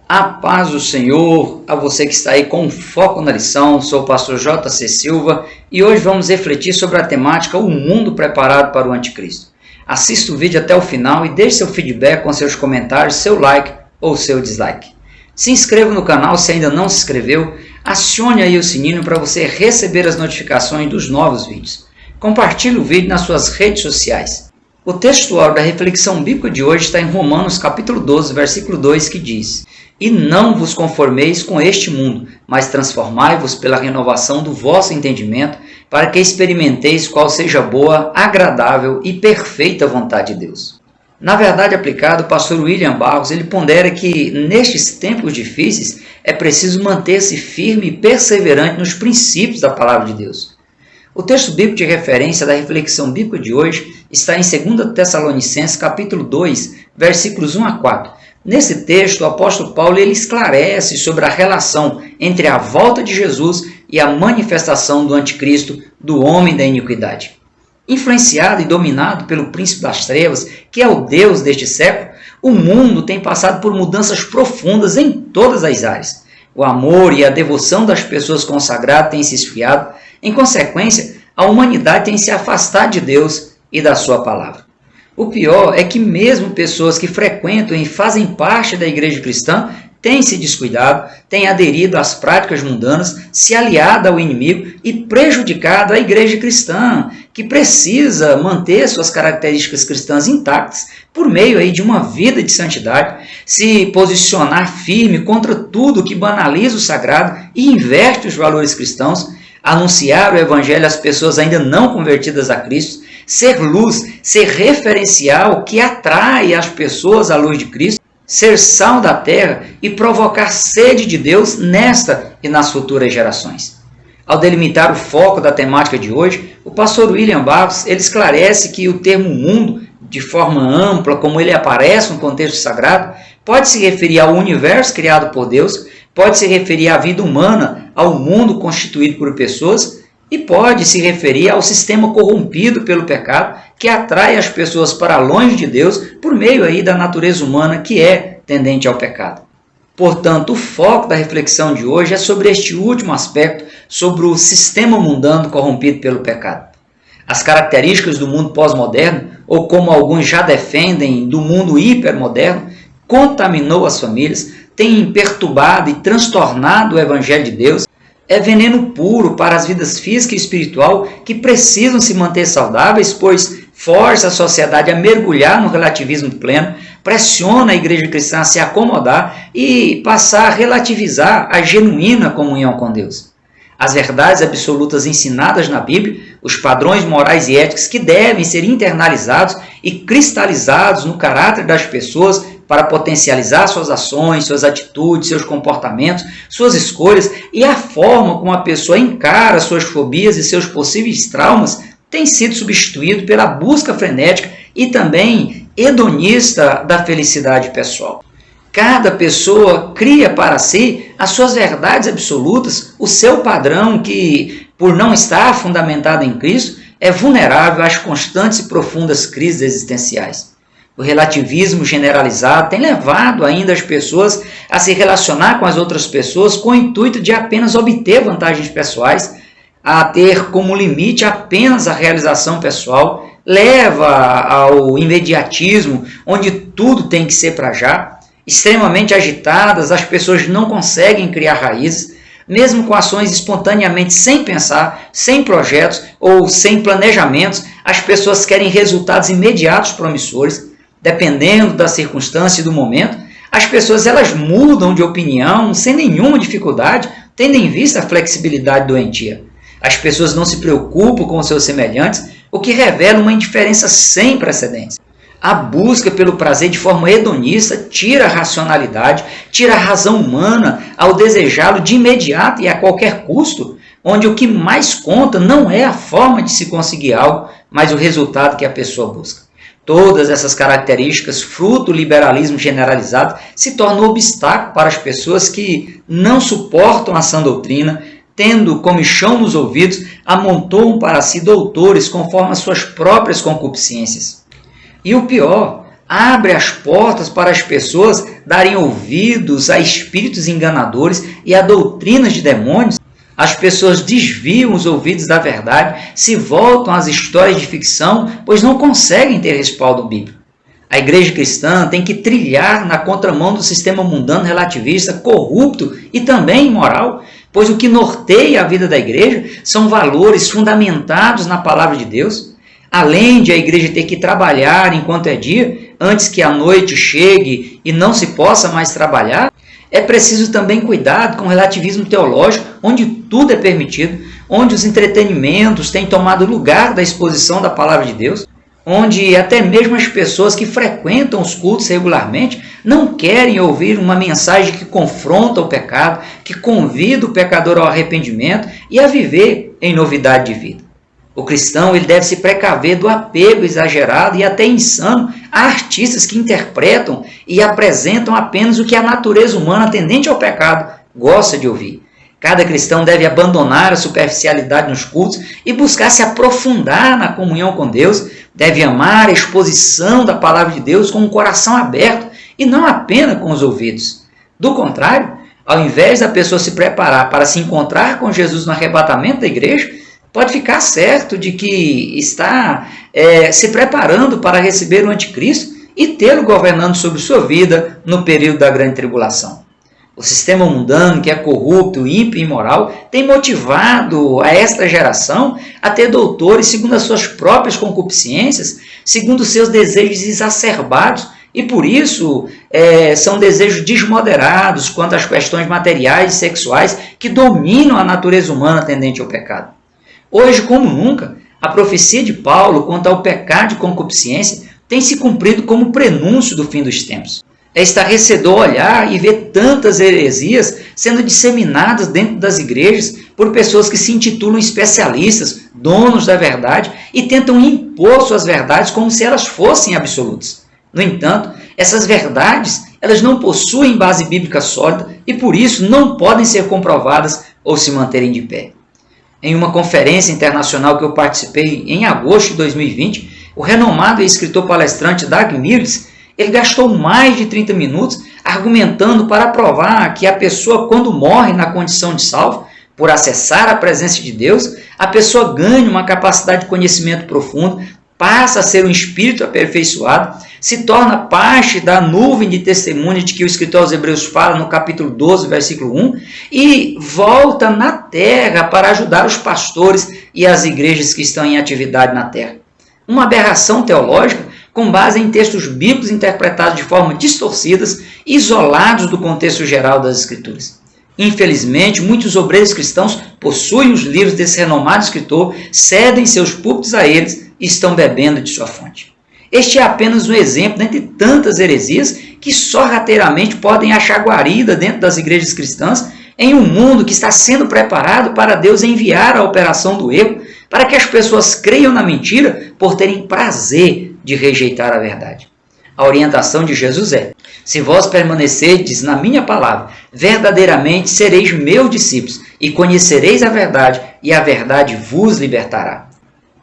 A paz do Senhor, a você que está aí com foco na lição, sou o pastor J.C. Silva e hoje vamos refletir sobre a temática O Mundo Preparado para o Anticristo. Assista o vídeo até o final e deixe seu feedback com seus comentários, seu like ou seu dislike. Se inscreva no canal se ainda não se inscreveu, acione aí o sininho para você receber as notificações dos novos vídeos. Compartilhe o vídeo nas suas redes sociais. O textual da reflexão bíblica de hoje está em Romanos capítulo 12, versículo 2, que diz: E não vos conformeis com este mundo, mas transformai-vos pela renovação do vosso entendimento, para que experimenteis qual seja boa, agradável e perfeita vontade de Deus. Na verdade aplicada, o pastor William Barros ele pondera que, nestes tempos difíceis, é preciso manter-se firme e perseverante nos princípios da palavra de Deus. O texto bíblico de referência da reflexão bíblica de hoje está em 2 Tessalonicenses, capítulo 2, versículos 1 a 4. Nesse texto, o apóstolo Paulo ele esclarece sobre a relação entre a volta de Jesus e a manifestação do anticristo, do homem da iniquidade. Influenciado e dominado pelo príncipe das trevas, que é o Deus deste século, o mundo tem passado por mudanças profundas em todas as áreas. O amor e a devoção das pessoas consagradas têm se esfriado. Em consequência, a humanidade tem se afastado de Deus e da sua palavra. O pior é que mesmo pessoas que frequentam e fazem parte da igreja cristã têm se descuidado, têm aderido às práticas mundanas, se aliado ao inimigo e prejudicado a igreja cristã, que precisa manter suas características cristãs intactas por meio aí de uma vida de santidade, se posicionar firme contra tudo que banaliza o sagrado e inverte os valores cristãos, anunciar o evangelho às pessoas ainda não convertidas a Cristo, ser luz, ser referencial que atrai as pessoas à luz de Cristo, ser sal da terra e provocar sede de Deus nesta e nas futuras gerações. Ao delimitar o foco da temática de hoje, o pastor William Barros ele esclarece que o termo mundo, de forma ampla, como ele aparece no contexto sagrado, pode se referir ao universo criado por Deus, pode se referir à vida humana, ao mundo constituído por pessoas, e pode se referir ao sistema corrompido pelo pecado, que atrai as pessoas para longe de Deus por meio aí da natureza humana que é tendente ao pecado. Portanto, o foco da reflexão de hoje é sobre este último aspecto, sobre o sistema mundano corrompido pelo pecado. As características do mundo pós-moderno, ou como alguns já defendem, do mundo hipermoderno, contaminou as famílias, tem perturbado e transtornado o evangelho de Deus, é veneno puro para as vidas física e espiritual que precisam se manter saudáveis, pois força a sociedade a mergulhar no relativismo pleno, pressiona a igreja cristã a se acomodar e passar a relativizar a genuína comunhão com Deus. As verdades absolutas ensinadas na Bíblia, os padrões morais e éticos que devem ser internalizados e cristalizados no caráter das pessoas para potencializar suas ações, suas atitudes, seus comportamentos, suas escolhas e a forma como a pessoa encara suas fobias e seus possíveis traumas tem sido substituído pela busca frenética e também hedonista da felicidade pessoal. Cada pessoa cria para si as suas verdades absolutas, o seu padrão que, por não estar fundamentado em Cristo, é vulnerável às constantes e profundas crises existenciais. O relativismo generalizado tem levado ainda as pessoas a se relacionar com as outras pessoas com o intuito de apenas obter vantagens pessoais, a ter como limite apenas a realização pessoal, leva ao imediatismo, onde tudo tem que ser para já. Extremamente agitadas, as pessoas não conseguem criar raízes, mesmo com ações espontaneamente sem pensar, sem projetos ou sem planejamentos, as pessoas querem resultados imediatos promissores. Dependendo da circunstância e do momento, as pessoas elas mudam de opinião sem nenhuma dificuldade, tendo em vista a flexibilidade doentia. As pessoas não se preocupam com os seus semelhantes, o que revela uma indiferença sem precedentes. A busca pelo prazer de forma hedonista tira a racionalidade, tira a razão humana ao desejá-lo de imediato e a qualquer custo, onde o que mais conta não é a forma de se conseguir algo, mas o resultado que a pessoa busca. Todas essas características, fruto do liberalismo generalizado, se tornam obstáculo para as pessoas que não suportam a sã doutrina, tendo comichão nos ouvidos, amontoam para si doutores conforme as suas próprias concupiscências. E o pior, abre as portas para as pessoas darem ouvidos a espíritos enganadores e a doutrinas de demônios. As pessoas desviam os ouvidos da verdade, se voltam às histórias de ficção, pois não conseguem ter respaldo bíblico. A igreja cristã tem que trilhar na contramão do sistema mundano relativista, corrupto e também imoral, pois o que norteia a vida da igreja são valores fundamentados na palavra de Deus. Além de a igreja ter que trabalhar enquanto é dia, antes que a noite chegue e não se possa mais trabalhar, é preciso também cuidado com o relativismo teológico, onde tudo é permitido, onde os entretenimentos têm tomado lugar da exposição da palavra de Deus, onde até mesmo as pessoas que frequentam os cultos regularmente não querem ouvir uma mensagem que confronta o pecado, que convida o pecador ao arrependimento e a viver em novidade de vida. O cristão ele deve se precaver do apego exagerado e até insano a artistas que interpretam e apresentam apenas o que a natureza humana tendente ao pecado gosta de ouvir. Cada cristão deve abandonar a superficialidade nos cultos e buscar se aprofundar na comunhão com Deus, deve amar a exposição da palavra de Deus com o coração aberto e não apenas com os ouvidos. Do contrário, ao invés da pessoa se preparar para se encontrar com Jesus no arrebatamento da igreja, pode ficar certo de que está se preparando para receber o anticristo e tê-lo governando sobre sua vida no período da grande tribulação. O sistema mundano, que é corrupto, ímpio e imoral, tem motivado a esta geração a ter doutores segundo as suas próprias concupiscências, segundo os seus desejos exacerbados, e por isso são desejos desmoderados quanto às questões materiais e sexuais que dominam a natureza humana tendente ao pecado. Hoje, como nunca, a profecia de Paulo quanto ao pecado de concupiscência tem se cumprido como prenúncio do fim dos tempos. É estarrecedor olhar e ver tantas heresias sendo disseminadas dentro das igrejas por pessoas que se intitulam especialistas, donos da verdade e tentam impor suas verdades como se elas fossem absolutas. No entanto, essas verdades elas não possuem base bíblica sólida e por isso não podem ser comprovadas ou se manterem de pé. Em uma conferência internacional que eu participei em agosto de 2020, o renomado escritor palestrante Doug Mills, ele gastou mais de 30 minutos argumentando para provar que a pessoa, quando morre na condição de salvo, por acessar a presença de Deus, a pessoa ganha uma capacidade de conhecimento profundo, passa a ser um espírito aperfeiçoado, se torna parte da nuvem de testemunhas de que o escritor aos Hebreus fala no capítulo 12, versículo 1, e volta na terra para ajudar os pastores e as igrejas que estão em atividade na terra. Uma aberração teológica com base em textos bíblicos interpretados de forma distorcidas, isolados do contexto geral das Escrituras. Infelizmente, muitos obreiros cristãos possuem os livros desse renomado escritor, cedem seus púlpitos a eles e estão bebendo de sua fonte. Este é apenas um exemplo dentre tantas heresias que sorrateiramente podem achar guarida dentro das igrejas cristãs em um mundo que está sendo preparado para Deus enviar a operação do erro, para que as pessoas creiam na mentira por terem prazer de rejeitar a verdade. A orientação de Jesus é: se vós permanecerdes na minha palavra, verdadeiramente sereis meus discípulos e conhecereis a verdade, e a verdade vos libertará.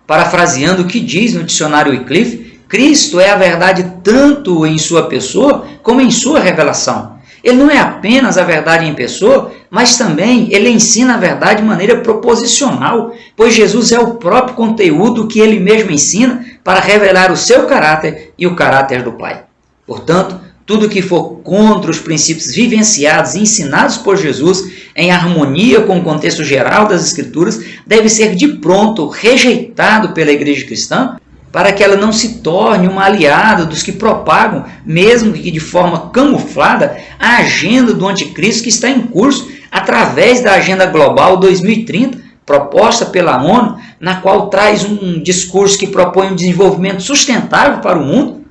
Parafraseando o que diz no dicionário Wycliffe, Cristo é a verdade tanto em sua pessoa como em sua revelação. Ele não é apenas a verdade em pessoa, mas também ele ensina a verdade de maneira proposicional, pois Jesus é o próprio conteúdo que ele mesmo ensina para revelar o seu caráter e o caráter do Pai. Portanto, tudo que for contra os princípios vivenciados e ensinados por Jesus, em harmonia com o contexto geral das Escrituras, deve ser de pronto rejeitado pela igreja cristã, para que ela não se torne uma aliada dos que propagam, mesmo que de forma camuflada, a agenda do anticristo que está em curso através da Agenda Global 2030, proposta pela ONU, na qual traz um discurso que propõe um desenvolvimento sustentável para o mundo.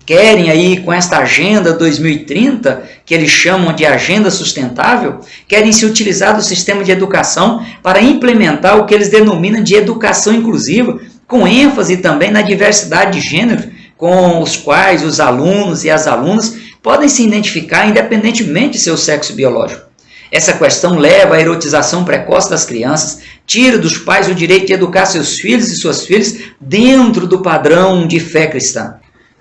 Querem aí, com esta Agenda 2030, que eles chamam de Agenda Sustentável, querem se utilizar do sistema de educação para implementar o que eles denominam de educação inclusiva, com ênfase também na diversidade de gênero, com os quais os alunos e as alunas podem se identificar independentemente de seu sexo biológico. Essa questão leva à erotização precoce das crianças, tira dos pais o direito de educar seus filhos e suas filhas dentro do padrão de fé cristã.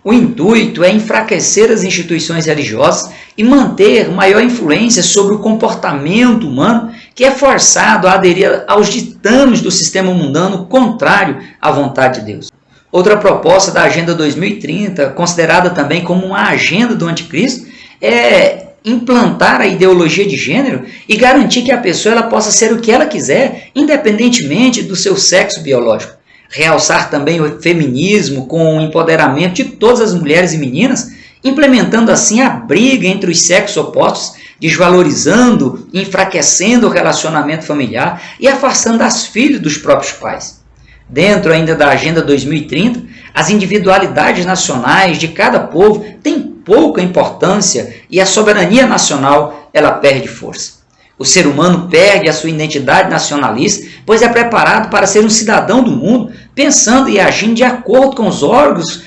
O intuito é enfraquecer as instituições religiosas e manter maior influência sobre o comportamento humano, que é forçado a aderir aos ditames do sistema mundano contrário à vontade de Deus. Outra proposta da Agenda 2030, considerada também como uma agenda do anticristo, é implantar a ideologia de gênero e garantir que a pessoa ela possa ser o que ela quiser, independentemente do seu sexo biológico. Realçar também o feminismo com o empoderamento de todas as mulheres e meninas, implementando assim a briga entre os sexos opostos, desvalorizando e enfraquecendo o relacionamento familiar e afastando as filhas dos próprios pais. Dentro ainda da Agenda 2030, as individualidades nacionais de cada povo têm pouca importância e a soberania nacional ela perde força. O ser humano perde a sua identidade nacionalista, pois é preparado para ser um cidadão do mundo, pensando e agindo de acordo com os órgãos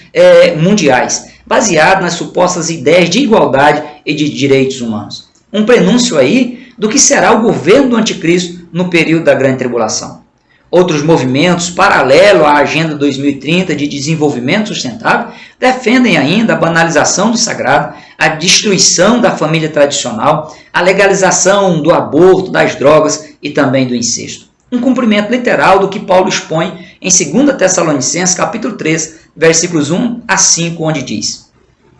mundiais, baseado nas supostas ideias de igualdade e de direitos humanos. Um prenúncio aí do que será o governo do anticristo no período da grande tribulação. Outros movimentos, paralelo à Agenda 2030 de desenvolvimento sustentável, defendem ainda a banalização do sagrado, a destruição da família tradicional, a legalização do aborto, das drogas e também do incesto. Um cumprimento literal do que Paulo expõe em 2 Tessalonicenses, capítulo 3, versículos 1 a 5, onde diz: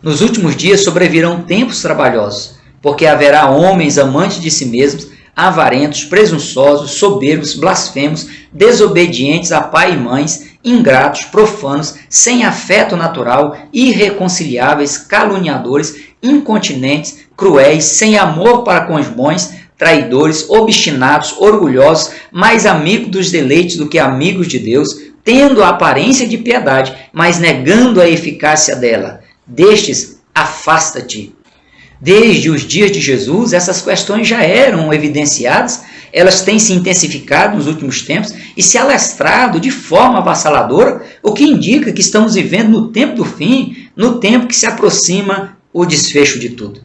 Nos últimos dias sobrevirão tempos trabalhosos, porque haverá homens amantes de si mesmos, avarentos, presunçosos, soberbos, blasfemos, desobedientes a pai e mães, ingratos, profanos, sem afeto natural, irreconciliáveis, caluniadores, incontinentes, cruéis, sem amor para com os bons, traidores, obstinados, orgulhosos, mais amigos dos deleites do que amigos de Deus, tendo a aparência de piedade, mas negando a eficácia dela. Destes, afasta-te. Desde os dias de Jesus, essas questões já eram evidenciadas, elas têm se intensificado nos últimos tempos e se alastrado de forma avassaladora, o que indica que estamos vivendo no tempo do fim, no tempo que se aproxima o desfecho de tudo.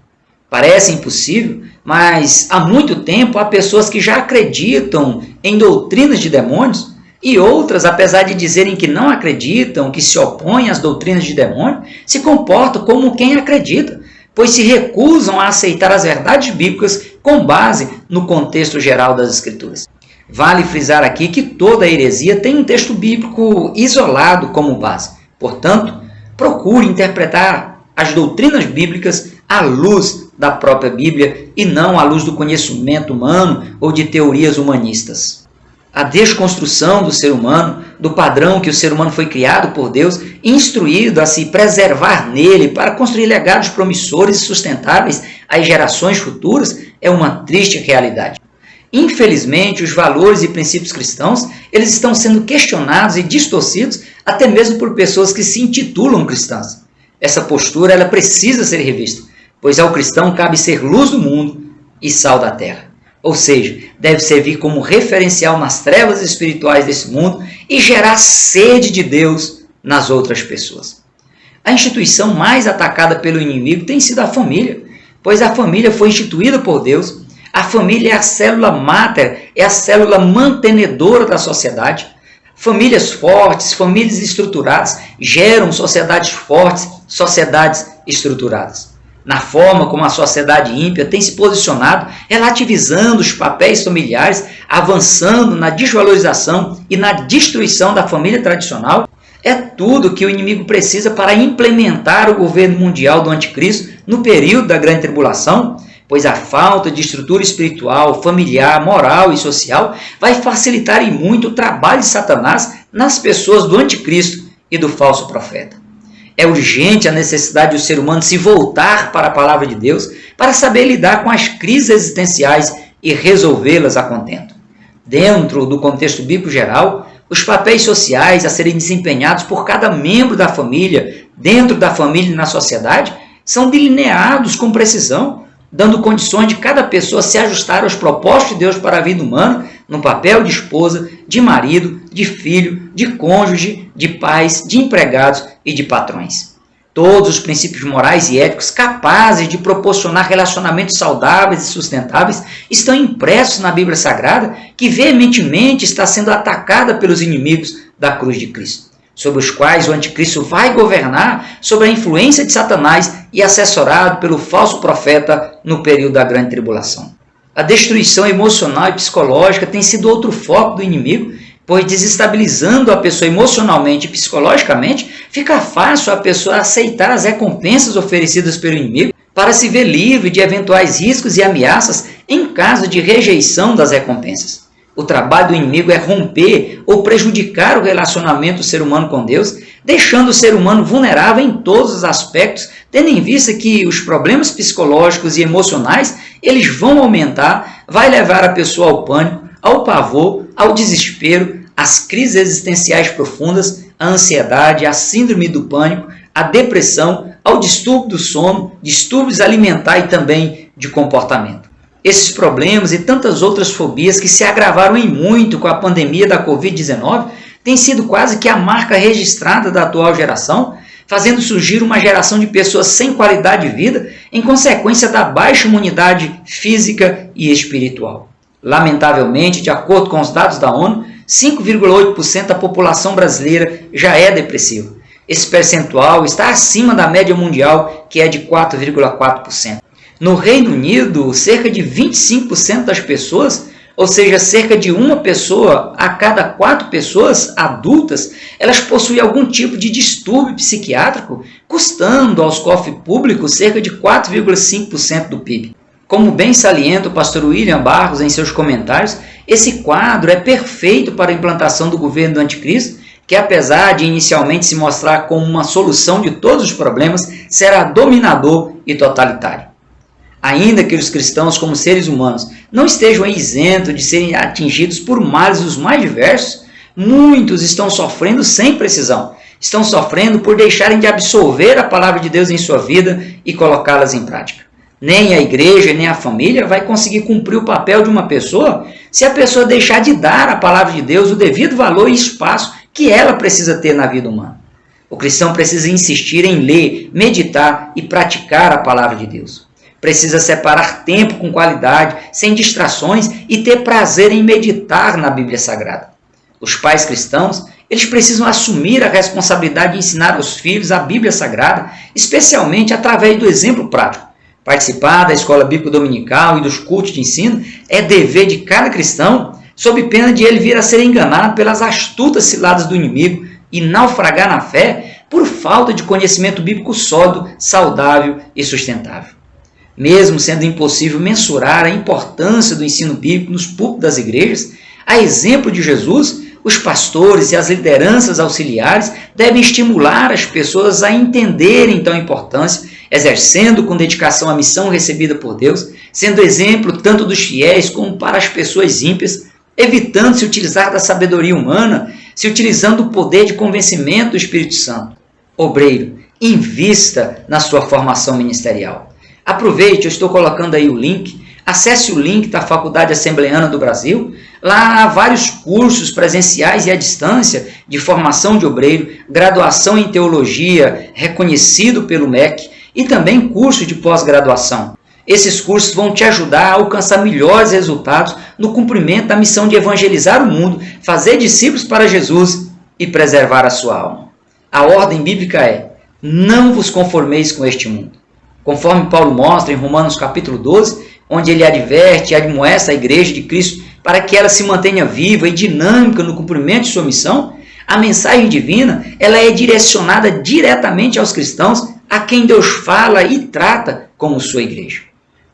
Parece impossível, mas há muito tempo há pessoas que já acreditam em doutrinas de demônios e outras, apesar de dizerem que não acreditam, que se opõem às doutrinas de demônio, se comportam como quem acredita, pois se recusam a aceitar as verdades bíblicas com base no contexto geral das Escrituras. Vale frisar aqui que toda heresia tem um texto bíblico isolado como base. Portanto, procure interpretar as doutrinas bíblicas à luz da própria Bíblia e não à luz do conhecimento humano ou de teorias humanistas. A desconstrução do ser humano, do padrão que o ser humano foi criado por Deus, instruído a se preservar nele para construir legados promissores e sustentáveis às gerações futuras, é uma triste realidade. Infelizmente, os valores e princípios cristãos eles estão sendo questionados e distorcidos até mesmo por pessoas que se intitulam cristãs. Essa postura ela precisa ser revista, pois ao cristão cabe ser luz do mundo e sal da terra. Ou seja, deve servir como referencial nas trevas espirituais desse mundo e gerar sede de Deus nas outras pessoas. A instituição mais atacada pelo inimigo tem sido a família, pois a família foi instituída por Deus. A família é a célula máter, é a célula mantenedora da sociedade. Famílias fortes, famílias estruturadas geram sociedades fortes, sociedades estruturadas. Na forma como a sociedade ímpia tem se posicionado, relativizando os papéis familiares, avançando na desvalorização e na destruição da família tradicional, é tudo que o inimigo precisa para implementar o governo mundial do anticristo no período da grande tribulação, pois a falta de estrutura espiritual, familiar, moral e social vai facilitar e muito o trabalho de Satanás nas pessoas do anticristo e do falso profeta. É urgente a necessidade do ser humano se voltar para a palavra de Deus para saber lidar com as crises existenciais e resolvê-las a contento. Dentro do contexto bíblico geral, os papéis sociais a serem desempenhados por cada membro da família, dentro da família e na sociedade, são delineados com precisão, dando condições de cada pessoa se ajustar aos propósitos de Deus para a vida humana, no papel de esposa, de marido, de filho, de cônjuge, de pais, de empregados e de patrões. Todos os princípios morais e éticos capazes de proporcionar relacionamentos saudáveis e sustentáveis estão impressos na Bíblia Sagrada, que veementemente está sendo atacada pelos inimigos da cruz de Cristo. sobre os quais o anticristo vai governar sob a influência de Satanás e assessorado pelo falso profeta no período da grande tribulação. A destruição emocional e psicológica tem sido outro foco do inimigo, pois desestabilizando a pessoa emocionalmente e psicologicamente, fica fácil a pessoa aceitar as recompensas oferecidas pelo inimigo para se ver livre de eventuais riscos e ameaças em caso de rejeição das recompensas. O trabalho do inimigo é romper ou prejudicar o relacionamento do ser humano com Deus, deixando o ser humano vulnerável em todos os aspectos, tendo em vista que os problemas psicológicos e emocionais eles vão aumentar, vai levar a pessoa ao pânico, ao pavor, ao desespero, às crises existenciais profundas, à ansiedade, à síndrome do pânico, à depressão, ao distúrbio do sono, distúrbios alimentares e também de comportamento. Esses problemas e tantas outras fobias que se agravaram em muito com a pandemia da Covid-19 têm sido quase que a marca registrada da atual geração, fazendo surgir uma geração de pessoas sem qualidade de vida em consequência da baixa imunidade física e espiritual. Lamentavelmente, de acordo com os dados da ONU, 5,8% da população brasileira já é depressiva. Esse percentual está acima da média mundial, que é de 4,4%. No Reino Unido, cerca de 25% das pessoas, ou seja, cerca de uma pessoa a cada 4 pessoas adultas, elas possuem algum tipo de distúrbio psiquiátrico, custando aos cofres públicos cerca de 4,5% do PIB. Como bem salienta o pastor William Barros em seus comentários, esse quadro é perfeito para a implantação do governo do anticristo, que apesar de inicialmente se mostrar como uma solução de todos os problemas, será dominador e totalitário. Ainda que os cristãos, como seres humanos, não estejam isentos de serem atingidos por males os mais diversos, muitos estão sofrendo sem precisão. Estão sofrendo por deixarem de absorver a palavra de Deus em sua vida e colocá-las em prática. Nem a igreja, nem a família vai conseguir cumprir o papel de uma pessoa se a pessoa deixar de dar à palavra de Deus o devido valor e espaço que ela precisa ter na vida humana. O cristão precisa insistir em ler, meditar e praticar a palavra de Deus. Precisa separar tempo com qualidade, sem distrações e ter prazer em meditar na Bíblia Sagrada. Os pais cristãos, eles precisam assumir a responsabilidade de ensinar aos filhos a Bíblia Sagrada, especialmente através do exemplo prático. Participar da escola bíblica dominical e dos cultos de ensino é dever de cada cristão, sob pena de ele vir a ser enganado pelas astutas ciladas do inimigo e naufragar na fé por falta de conhecimento bíblico sólido, saudável e sustentável. Mesmo sendo impossível mensurar a importância do ensino bíblico nos púlpitos das igrejas, a exemplo de Jesus, os pastores e as lideranças auxiliares devem estimular as pessoas a entenderem tal importância, exercendo com dedicação a missão recebida por Deus, sendo exemplo tanto dos fiéis como para as pessoas ímpias, evitando se utilizar da sabedoria humana, se utilizando do poder de convencimento do Espírito Santo. Obreiro, invista na sua formação ministerial. Aproveite, eu estou colocando aí o link, acesse o link da Faculdade Assembleana do Brasil, lá há vários cursos presenciais e à distância de formação de obreiro, graduação em teologia reconhecido pelo MEC e também curso de pós-graduação. Esses cursos vão te ajudar a alcançar melhores resultados no cumprimento da missão de evangelizar o mundo, fazer discípulos para Jesus e preservar a sua alma. A ordem bíblica é: não vos conformeis com este mundo. Conforme Paulo mostra em Romanos capítulo 12, onde ele adverte e admoesta a igreja de Cristo para que ela se mantenha viva e dinâmica no cumprimento de sua missão, a mensagem divina ela é direcionada diretamente aos cristãos a quem Deus fala e trata como sua igreja.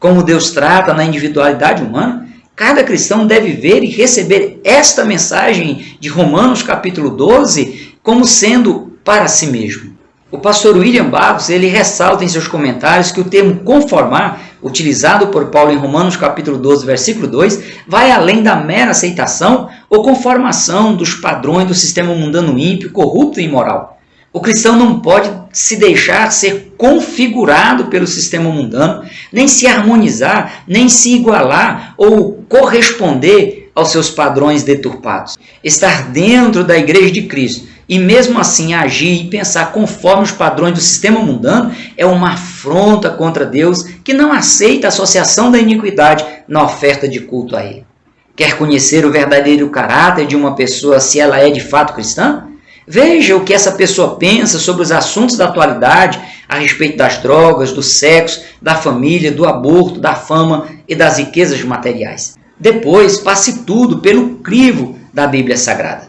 Como Deus trata na individualidade humana, cada cristão deve ver e receber esta mensagem de Romanos capítulo 12 como sendo para si mesmo. O pastor William Barros, ele ressalta em seus comentários que o termo conformar, utilizado por Paulo em Romanos capítulo 12, versículo 2, vai além da mera aceitação ou conformação dos padrões do sistema mundano ímpio, corrupto e imoral. O cristão não pode se deixar ser configurado pelo sistema mundano, nem se harmonizar, nem se igualar ou corresponder aos seus padrões deturpados. Estar dentro da igreja de Cristo e mesmo assim agir e pensar conforme os padrões do sistema mundano é uma afronta contra Deus, que não aceita a associação da iniquidade na oferta de culto a Ele. Quer conhecer o verdadeiro caráter de uma pessoa se ela é de fato cristã? Veja o que essa pessoa pensa sobre os assuntos da atualidade a respeito das drogas, do sexo, da família, do aborto, da fama e das riquezas materiais. Depois, passe tudo pelo crivo da Bíblia Sagrada.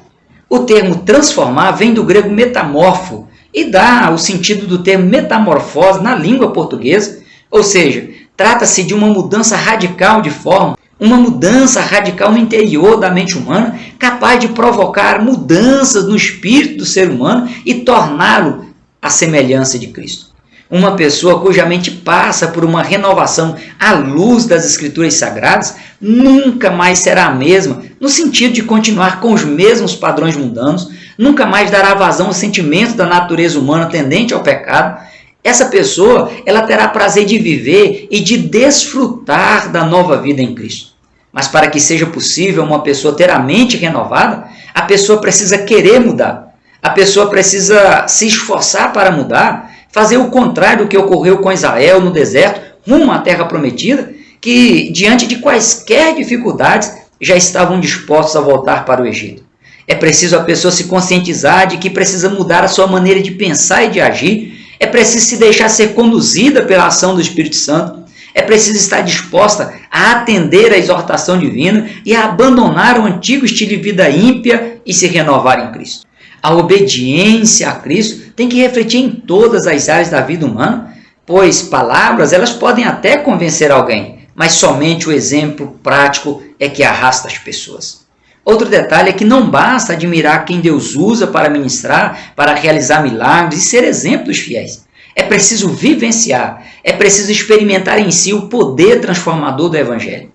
O termo transformar vem do grego metamorfo e dá o sentido do termo metamorfose na língua portuguesa, ou seja, trata-se de uma mudança radical de forma, uma mudança radical no interior da mente humana, capaz de provocar mudanças no espírito do ser humano e torná-lo à semelhança de Cristo. Uma pessoa cuja mente passa por uma renovação à luz das Escrituras Sagradas nunca mais será a mesma, no sentido de continuar com os mesmos padrões mundanos, nunca mais dará vazão aos sentimentos da natureza humana tendente ao pecado. Essa pessoa ela terá prazer de viver e de desfrutar da nova vida em Cristo. Mas para que seja possível uma pessoa ter a mente renovada, a pessoa precisa querer mudar. A pessoa precisa se esforçar para mudar, fazer o contrário do que ocorreu com Israel no deserto, rumo à terra prometida, que diante de quaisquer dificuldades já estavam dispostos a voltar para o Egito. É preciso a pessoa se conscientizar de que precisa mudar a sua maneira de pensar e de agir. É preciso se deixar ser conduzida pela ação do Espírito Santo. É preciso estar disposta a atender à exortação divina e a abandonar o antigo estilo de vida ímpia e se renovar em Cristo. A obediência a Cristo tem que refletir em todas as áreas da vida humana, pois palavras elas podem até convencer alguém, mas somente o exemplo prático é que arrasta as pessoas. Outro detalhe é que não basta admirar quem Deus usa para ministrar, para realizar milagres e ser exemplo dos fiéis. É preciso vivenciar, é preciso experimentar em si o poder transformador do Evangelho.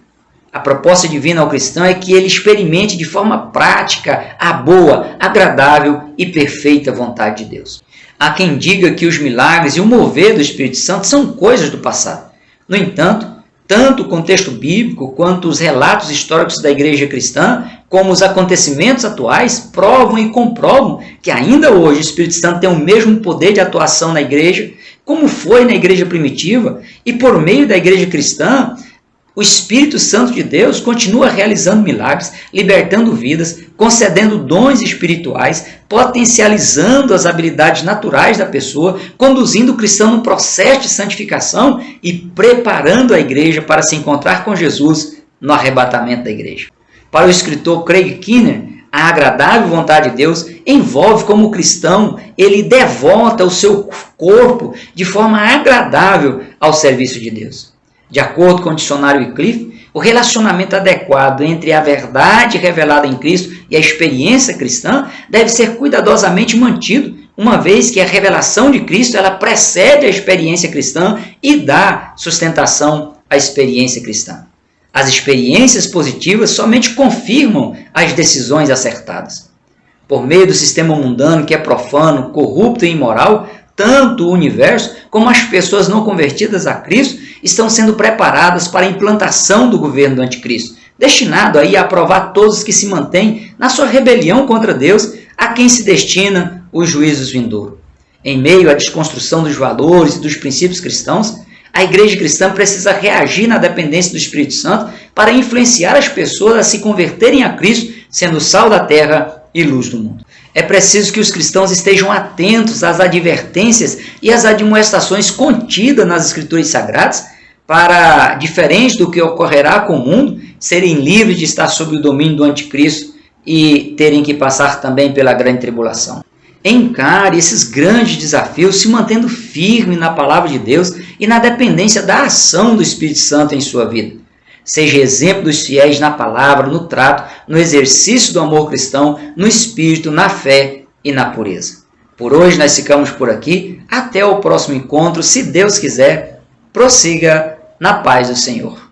A proposta divina ao cristão é que ele experimente de forma prática a boa, agradável e perfeita vontade de Deus. Há quem diga que os milagres e o mover do Espírito Santo são coisas do passado. No entanto, tanto o contexto bíblico quanto os relatos históricos da igreja cristã, como os acontecimentos atuais, provam e comprovam que ainda hoje o Espírito Santo tem o mesmo poder de atuação na igreja, como foi na igreja primitiva, e por meio da igreja cristã, o Espírito Santo de Deus continua realizando milagres, libertando vidas, concedendo dons espirituais, potencializando as habilidades naturais da pessoa, conduzindo o cristão no processo de santificação e preparando a igreja para se encontrar com Jesus no arrebatamento da igreja. Para o escritor Craig Keener, a agradável vontade de Deus envolve como o cristão, ele devota o seu corpo de forma agradável ao serviço de Deus. De acordo com o dicionário Wycliffe, o relacionamento adequado entre a verdade revelada em Cristo e a experiência cristã deve ser cuidadosamente mantido, uma vez que a revelação de Cristo ela precede a experiência cristã e dá sustentação à experiência cristã. As experiências positivas somente confirmam as decisões acertadas. Por meio do sistema mundano que é profano, corrupto e imoral, tanto o universo como as pessoas não convertidas a Cristo estão sendo preparadas para a implantação do governo do anticristo, destinado aí a aprovar todos os que se mantêm na sua rebelião contra Deus, a quem se destina os juízos vindouros. Em meio à desconstrução dos valores e dos princípios cristãos, a igreja cristã precisa reagir na dependência do Espírito Santo para influenciar as pessoas a se converterem a Cristo, sendo sal da terra e luz do mundo. É preciso que os cristãos estejam atentos às advertências e às admoestações contidas nas Escrituras Sagradas para, diferente do que ocorrerá com o mundo, serem livres de estar sob o domínio do anticristo e terem que passar também pela grande tribulação. Encare esses grandes desafios se mantendo firme na palavra de Deus e na dependência da ação do Espírito Santo em sua vida. Seja exemplo dos fiéis na palavra, no trato, no exercício do amor cristão, no espírito, na fé e na pureza. Por hoje nós ficamos por aqui. Até o próximo encontro. Se Deus quiser, prossiga na paz do Senhor.